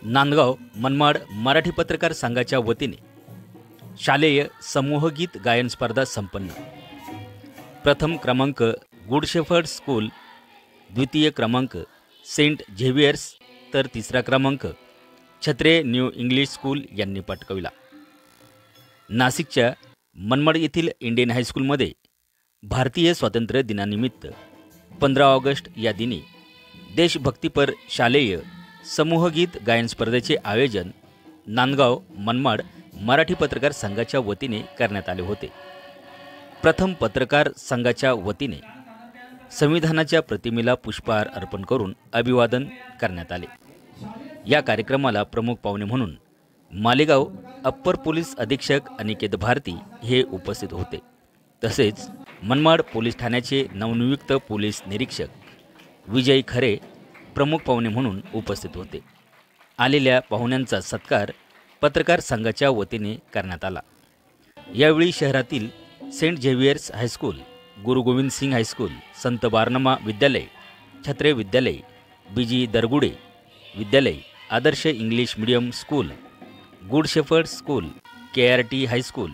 नांदगाव मनमाड मराठी पत्रकार संघाच्या वतीने शालेय समूहगीत गायन स्पर्धा संपन्न। प्रथम क्रमांक गुड शेफर्ड स्कूल, द्वितीय क्रमांक सेंट झेवियर्स तर तिसरा क्रमांक छत्रे न्यू इंग्लिश स्कूल यांनी पटकाविला। नाशिकच्या मनमाड येथील इंडियन हायस्कूलमध्ये भारतीय स्वातंत्र्य दिनानिमित्त 15 ऑगस्ट या दिनी देशभक्तीपर शालेय समूहगीत गायन स्पर्धेचे आयोजन नांदगाव मनमाड मराठी पत्रकार संघाच्या वतीने करण्यात आले होते। प्रथम पत्रकार संघाच्या वतीने संविधानाच्या प्रतिमेला पुष्पहार अर्पण करून अभिवादन करण्यात आले। या कार्यक्रमाला प्रमुख पाहुणे म्हणून मालेगाव अप्पर पोलीस अधीक्षक अनिकेत भारती हे उपस्थित होते। तसेच मनमाड पोलीस ठाण्याचे नवनियुक्त पोलीस निरीक्षक विजय खरे प्रमुख पाहुणे म्हणून उपस्थित होते। आलेल्या पाहुण्यांचा सत्कार पत्रकार संघाच्या वतीने करण्यात आला। यावेळी शहरातील सेंट झेवियर्स हायस्कूल, गुरु गोविंद सिंग हायस्कूल, संत बारनामा विद्यालय, छत्रे विद्यालय, बीजी दरगुडे विद्यालय, Adarsh english medium school, good shepherd school, KRT high school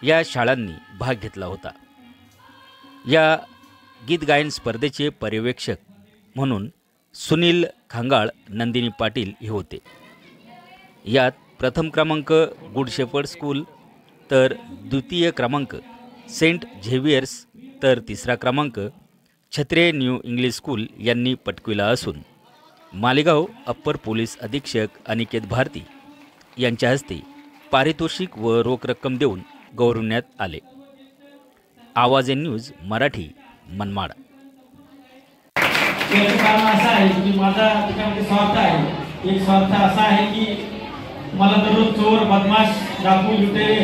या शाळांनी भाग घेतला होता। या गीत गायन स्पर्धेचे पर्यवेक्षक म्हणून सुनील खांगाळ, नंदिनी पाटील हे होते। यात प्रथम क्रमांक गुड शेफर्ड स्कूल तर द्वितीय क्रमांक सेंट झेवियर्स तर तिसरा क्रमांक छत्रे न्यू इंग्लिश स्कूल यांनी पटकविला असून मालेगाव अप्पर पोलीस अधीक्षक अनिकेत भारती यांच्या हस्ते पारितोषिक व रोख रक्कम देऊन गौरवण्यात आले। आवाज न्यूज मराठी मनमाड। याचं कारण असं आहे की माझा त्याच्यामध्ये स्वार्थ आहे। एक स्वार्थ असा आहे की मला दररोज चोर, बदमाश, डाकू, लुटेरे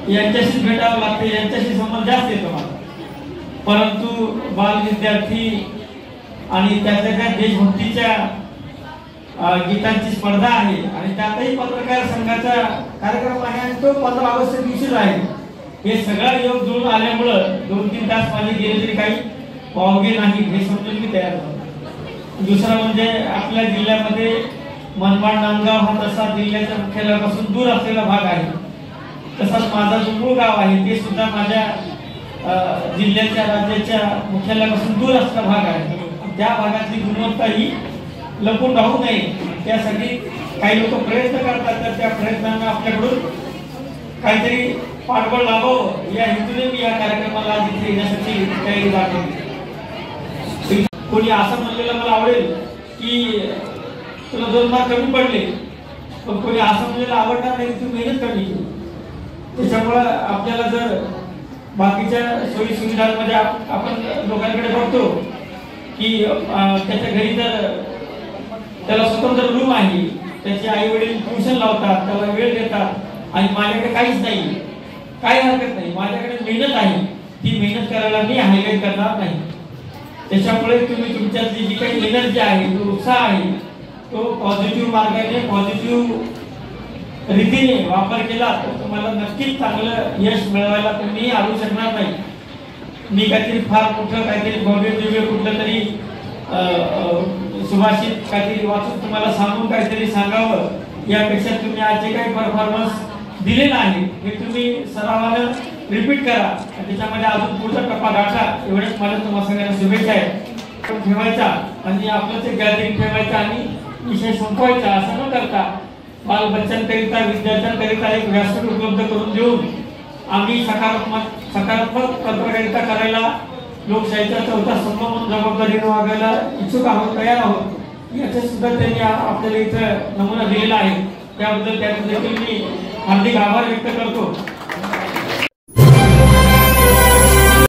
यांच्याशीच भेटावं लागते, यांच्याशी संबंध जास्त येतो मला। परंतु बाल विद्यार्थी आणि त्याच्या देशभक्तीच्या गीतांची स्पर्धा आहे आणि त्यातही पत्रकार संघाचा कार्यक्रम आहे आणि तो 15 ऑगस्ट दिवशीच आहे। हे सगळा योग जुळून आल्यामुळं 2-3 तास माझे गेले तरी काही वावगे नाही हे समजून मी तयार झालो। दुसरा म्हणजे आपल्या जिल्ह्यामध्ये मनमाड नांदगाव हा तसा जिल्ह्याच्या मुख्यालयापासून दूर असलेला भाग आहे। तसाच माझा जो मूळ गाव आहे ते सुद्धा माझ्या जिल्ह्याच्या राज्याच्या मुख्यालयापासून दूर असलेला भाग आहे। त्या भागातली गुणवत्ता ही लपून राहू नये त्यासाठी काही लोक प्रयत्न करतात, तर त्या प्रयत्नांना आपल्याकडून काहीतरी पाठबळ लावावं या हेतूने मी या कार्यक्रमाला इथे येण्यासाठी तयारी दाखवली। कोणी असं म्हणलेलं मला आवडेल की तुला 2 मार्क कमी पडले, पण कोणी असं म्हणलेलं आवडणार नाही तू मेहनत कमी केली। त्याच्यामुळं आपल्याला जर बाकीच्या सोयी सुविधांमध्ये आपण लोकांकडे बघतो की त्याच्या घरी जर त्याला स्वतंत्र रूम आहे, त्याचे आई वडील ट्युशन लावतात, त्याला वेळ देतात आणि माझ्याकडे काहीच नाही, काही हरकत नाही, माझ्याकडे मेहनत आहे, ती मेहनत करायला मी हायलाइट करणार नाही। त्याच्यामुळे तुम्ही तुमच्यातली जी काही एनर्जी आहे, तो उत्साह आहे, तो पॉझिटिव्ह मार्गाने पॉझिटिव्ह रीतीने वापर केला तर तुम्हाला नक्कीच चांगलं यश मिळवायला तुम्ही आणू शकणार नाही। मी काहीतरी फार मोठं काहीतरी भव्य दिव्य कुठलं तरी सुभाषित काहीतरी वाचून तुम्हाला सांगून काहीतरी सांगावं यापेक्षा तुम्ही आज जे काही परफॉर्मन्स दिलेला आहे हे तुम्ही सरावानं रिपीट करा, त्याच्यामध्ये अजून पुढचा टप्पा गाठा, एवढंच मला तुम्हाला सगळ्यांना शुभेच्छा आहे। ठेवायचा आणि आपलं ते गॅदरिंग ठेवायचं आणि विषय संपवायचा असं न करता बाल बच्चांकरिता, विद्यार्थ्यांकरिता एक व्यासपीठ उपलब्ध करून देऊन आम्ही सकारात्मक पत्रकारिता करायला लोकशाहीचा चौथा स्तंभ म्हणून जबाबदारीने वागायला इच्छुक आहोत, तयार आहोत याचा सुद्धा त्यांनी आपल्याला इथं नमुना दिलेला आहे। त्याबद्दल त्याचे देखील मी हार्दिक आभार व्यक्त करतो।